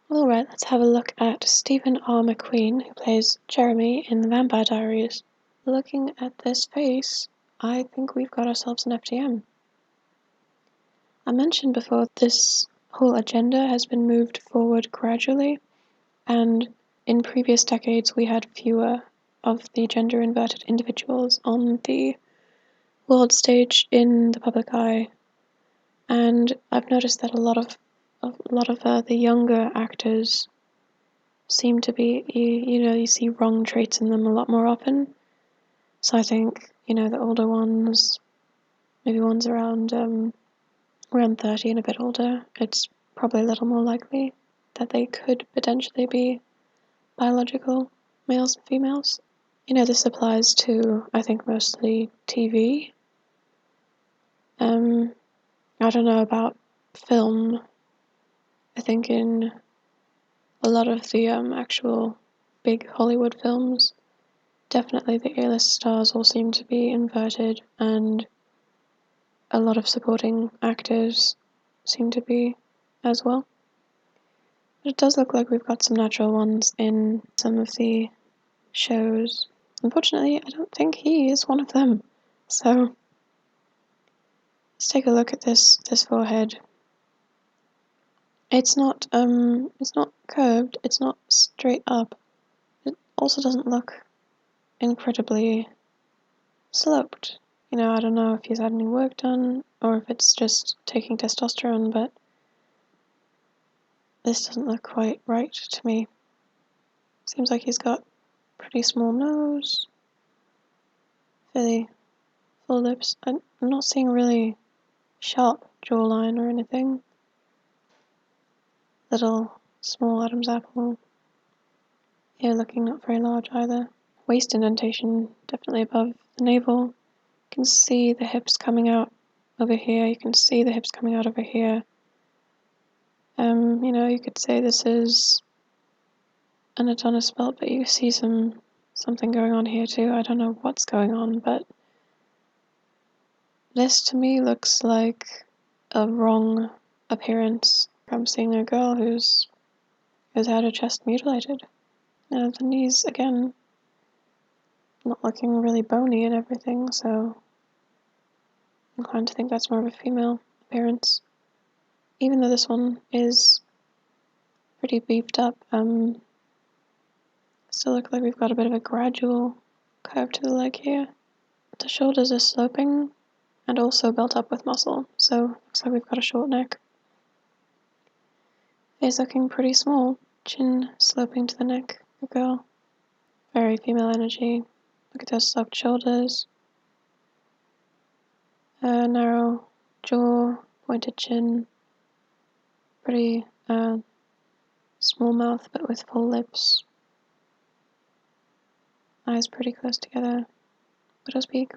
Alright, let's have a look at Stephen R. McQueen, who plays Jeremy in The Vampire Diaries. Looking at this face, I think we've got ourselves an FTM. I mentioned before this whole agenda has been moved forward gradually, and in previous decades we had fewer of the gender-inverted individuals on the world stage in the public eye, and I've noticed that a lot of the younger actors seem to be, you see wrong traits in them a lot more often. So I think, the older ones, maybe ones around 30 and a bit older, it's probably a little more likely that they could potentially be biological males and females. This applies to, I think, mostly TV. I don't know about film. I think in a lot of the actual big Hollywood films, definitely the A-list stars all seem to be inverted, and a lot of supporting actors seem to be as well. But it does look like we've got some natural ones in some of the shows. Unfortunately, I don't think he is one of them. So let's take a look at this forehead. It's not curved, it's not straight up. It also doesn't look incredibly sloped. I don't know if he's had any work done or if it's just taking testosterone, but this doesn't look quite right to me. Seems like he's got pretty small nose, fairly full lips. I'm not seeing really sharp jawline or anything. Little small Adam's apple. Ear looking not very large either. Waist indentation definitely above the navel. You can see the hips coming out over here. You can see the hips coming out over here. You could say this is an Adonis belt, but you see something going on here too. I don't know what's going on, but this to me looks like a wrong appearance. I'm seeing a girl who's had her chest mutilated. The knees, again, not looking really bony and everything, so I'm inclined to think that's more of a female appearance. Even though this one is pretty beefed up, still look like we've got a bit of a gradual curve to the leg here. The shoulders are sloping and also built up with muscle, so looks like we've got a short neck. Face looking pretty small, chin sloping to the neck, the girl. Very female energy. Look at those sloped shoulders. Narrow jaw, pointed chin. Pretty small mouth but with full lips. Eyes pretty close together. Widow's peak.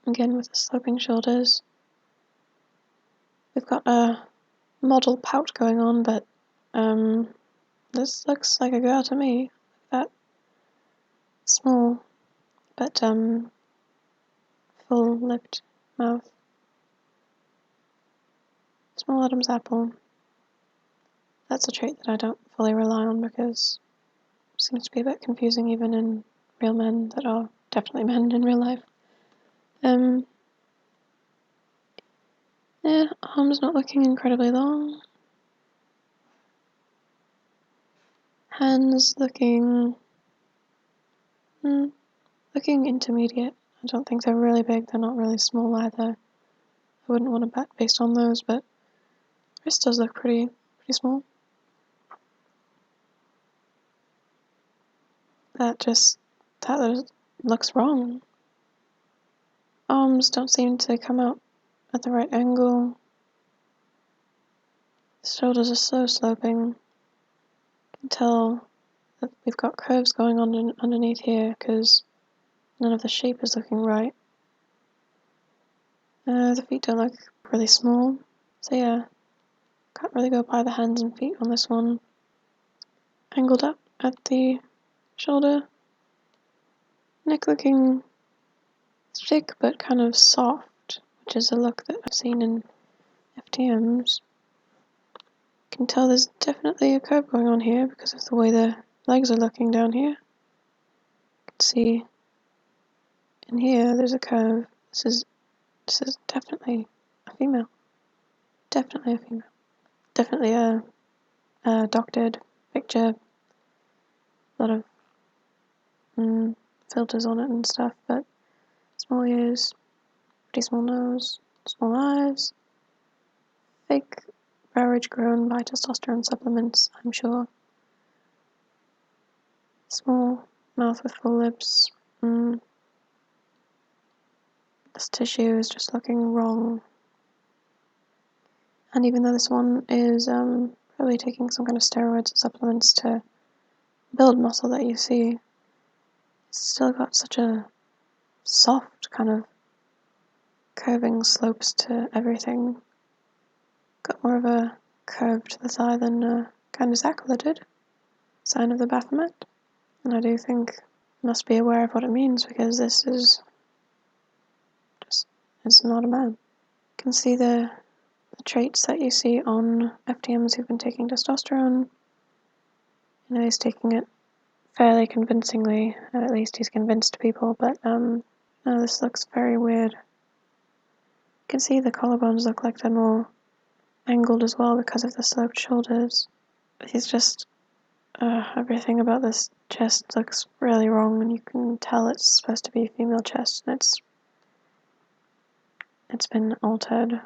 Again with the sloping shoulders. We've got a model pout going on, but this looks like a girl to me. That small but full lipped mouth. Small Adam's apple. That's a trait that I don't fully rely on because it seems to be a bit confusing even in real men that are definitely men in real life. Yeah, arms not looking incredibly long. Hands looking intermediate. I don't think they're really big, they're not really small either. I wouldn't want to bet based on those, but wrist does look pretty small. That looks wrong. Arms don't seem to come out at the right angle. The shoulders are so sloping. You can tell that we've got curves going on underneath here because none of the shape is looking right. The feet don't look really small, so yeah, can't really go by the hands and feet on this one. Angled up at the shoulder. Neck looking thick but kind of soft, which is a look that I've seen in FTMs. You can tell there's definitely a curve going on here because of the way the legs are looking down here. You can see in here there's a curve. This is definitely a female. Definitely a female. Definitely a doctored picture. A lot of filters on it and stuff, but small ears, pretty small nose, small eyes, fake brow ridge grown by testosterone supplements, I'm sure. Small mouth with full lips. This tissue is just looking wrong. And even though this one is probably taking some kind of steroids or supplements to build muscle that you see, it's still got such a soft kind of curving slopes to everything. Got more of a curve to the thigh than Candace Ackler did. Sign of the Baphomet. And I do think must be aware of what it means, because this is just, it's not a man. You can see the traits that you see on FTMs who've been taking testosterone. You know, he's taking it fairly convincingly, at least he's convinced people, but no, this looks very weird. You can see the collarbones look like they're more angled as well because of the sloped shoulders. He's just, everything about this chest looks really wrong, and you can tell it's supposed to be a female chest, and it's been altered.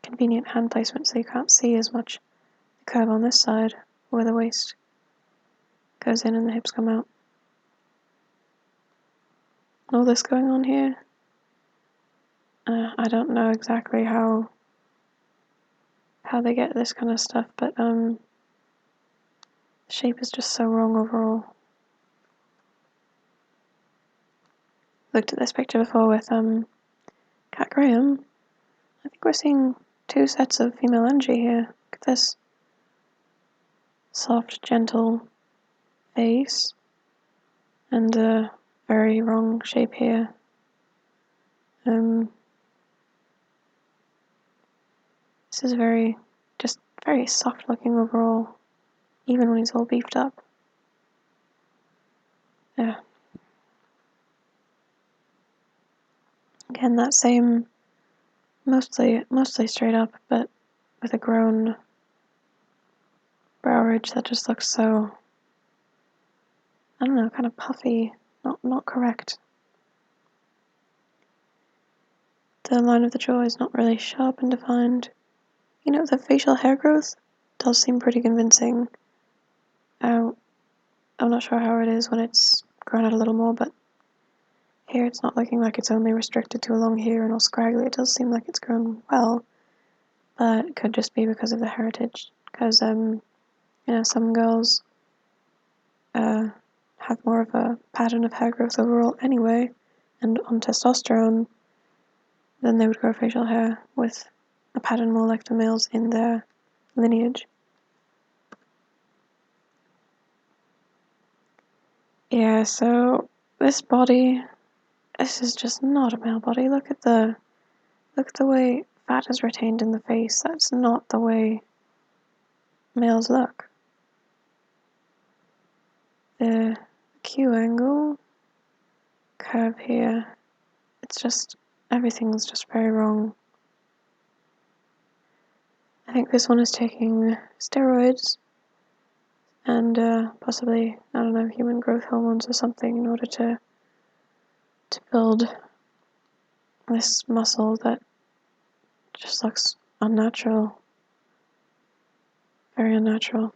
Convenient hand placement so you can't see as much the curve on this side where the waist goes in and the hips come out. All this going on here, I don't know exactly how they get this kind of stuff, but the shape is just so wrong overall. Looked at this picture before with Kat Graham. I think we're seeing two sets of female energy here. Look at this soft, gentle face and a very wrong shape here. This is very soft looking overall, even when he's all beefed up. Yeah. Again, that same, mostly straight up, but with a grown brow ridge that just looks so, I don't know, kind of puffy, not correct. The line of the jaw is not really sharp and defined. You know, the facial hair growth does seem pretty convincing. I'm not sure how it is when it's grown out a little more, but here it's not looking like it's only restricted to along here and all scraggly. It does seem like it's grown well, but it could just be because of the heritage. Because, you know, some girls have more of a pattern of hair growth overall anyway, and on testosterone, then they would grow facial hair with a pattern more like the males in their lineage. Yeah, so this body, this is just not a male body. Look at the way fat is retained in the face. That's not the way males look. The Q angle, curve here, it's just, everything's just very wrong. I think this one is taking steroids and possibly, I don't know, human growth hormones or something in order to build this muscle that just looks unnatural. Very unnatural.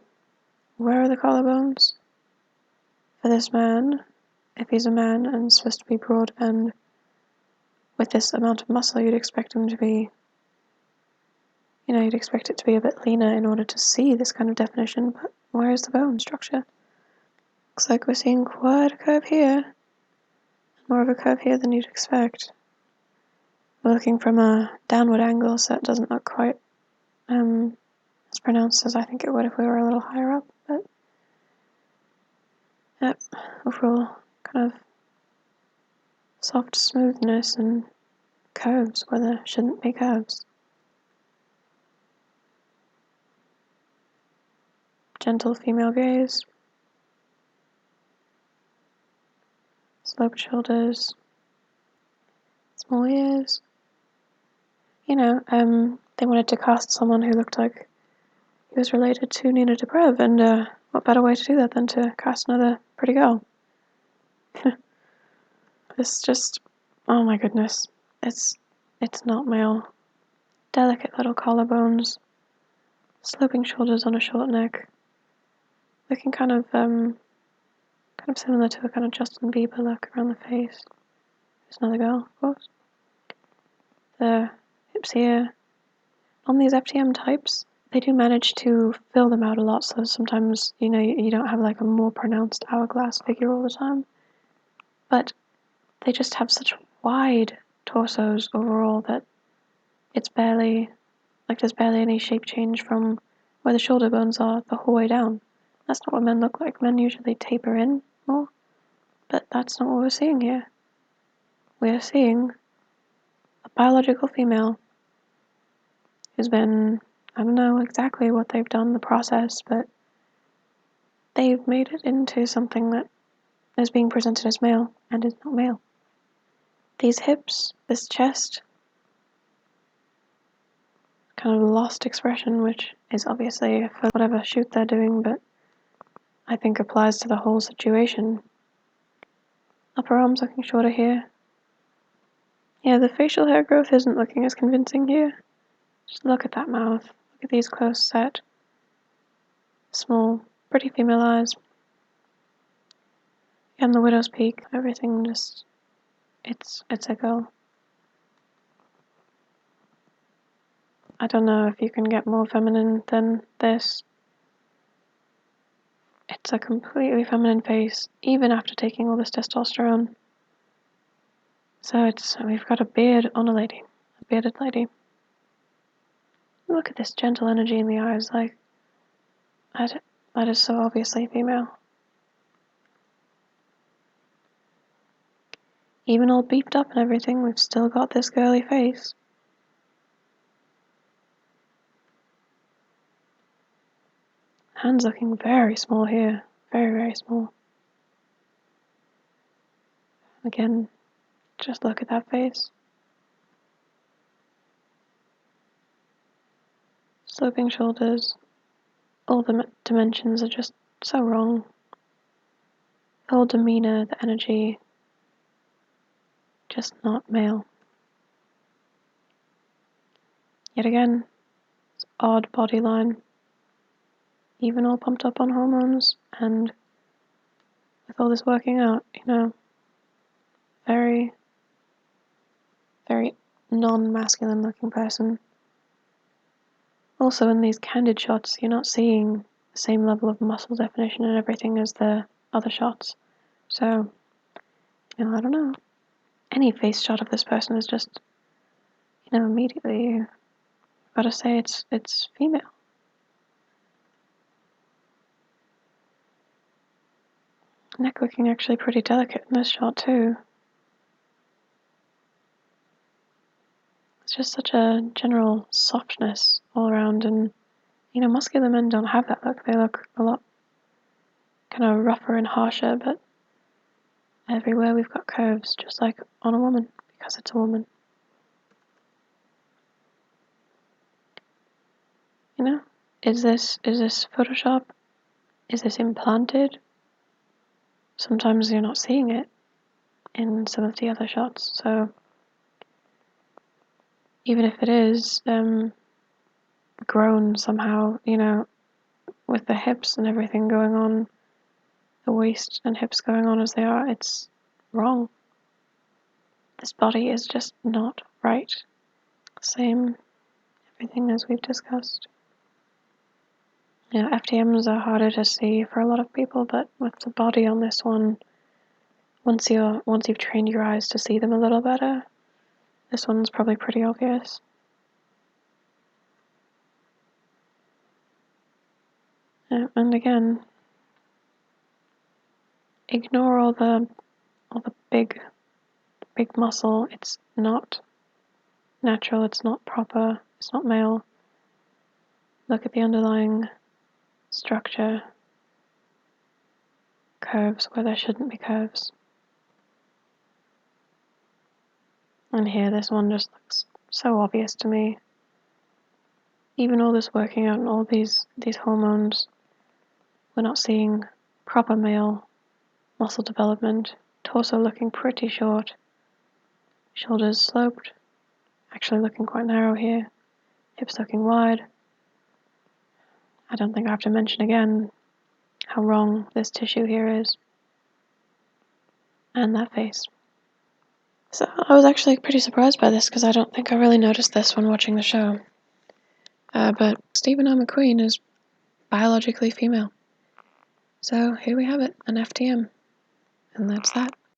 Where are the collarbones? For this man, if he's a man and supposed to be broad and with this amount of muscle, you'd expect him to be, you know, you'd expect it to be a bit leaner in order to see this kind of definition, but where is the bone structure? Looks like we're seeing quite a curve here. More of a curve here than you'd expect. We're looking from a downward angle, so it doesn't look quite as pronounced as I think it would if we were a little higher up, but yep, overall kind of soft smoothness and curves where there shouldn't be curves. Gentle female gaze. Sloped shoulders. Small ears. You know, they wanted to cast someone who looked like he was related to Nina Dobrev, and what better way to do that than to cast another pretty girl? This just, oh my goodness, it's not male. Delicate little collarbones, sloping shoulders on a short neck, looking kind of similar to a kind of Justin Bieber look around the face. There's another girl, of course. The hips here. On these FTM types, they do manage to fill them out a lot, so sometimes, you know, you don't have like a more pronounced hourglass figure all the time. But they just have such wide torsos overall that it's barely, like there's barely any shape change from where the shoulder bones are the whole way down. That's not what men look like. Men usually taper in more, but that's not what we're seeing here. We are seeing a biological female who's been, I don't know exactly what they've done, the process, but they've made it into something that is being presented as male and is not male. These hips, this chest, kind of lost expression, which is obviously for whatever shoot they're doing, but I think applies to the whole situation. Upper arms looking shorter here. Yeah, the facial hair growth isn't looking as convincing here. Just look at that mouth. Look at these close set, small, pretty female eyes. And the widow's peak, everything just, it's a girl. I don't know if you can get more feminine than this. It's a completely feminine face, even after taking all this testosterone. So we've got a beard on a lady, a bearded lady. Look at this gentle energy in the eyes, like, that is so obviously female. Even all beefed up and everything, we've still got this girly face. Hands looking very small here, very, very small. Again, just look at that face. Sloping shoulders. All the dimensions are just so wrong. The whole demeanor, the energy, just not male. Yet again, it's odd body line. Even all pumped up on hormones, and with all this working out, you know, very, very non-masculine looking person. Also in these candid shots, you're not seeing the same level of muscle definition and everything as the other shots. So, you know, I don't know. Any face shot of this person is just, you know, immediately you've got to say it's female. Neck looking actually pretty delicate in this shot too. It's just such a general softness all around, and you know, muscular men don't have that look. They look a lot kind of rougher and harsher, but everywhere we've got curves, just like on a woman, because it's a woman. You know, is this Photoshop? Is this implanted? Sometimes you're not seeing it in some of the other shots, so even if it is grown somehow, you know, with the hips and everything going on, the waist and hips going on as they are, it's wrong. This body is just not right. Same everything as we've discussed. You know, FTMs are harder to see for a lot of people, but with the body on this one, once you've trained your eyes to see them a little better, this one's probably pretty obvious. And again, ignore all the big muscle. It's not natural, it's not proper, it's not male. Look at the underlying structure. Curves where there shouldn't be curves. And here, this one just looks so obvious to me. Even all this working out and all these hormones, we're not seeing proper male muscle development. Torso looking pretty short. Shoulders sloped, actually looking quite narrow here. Hips looking wide. I don't think I have to mention again how wrong this tissue here is. And that face. So I was actually pretty surprised by this because I don't think I really noticed this when watching the show. But Stephen R. McQueen is biologically female. So here we have it, an FTM. And that's that.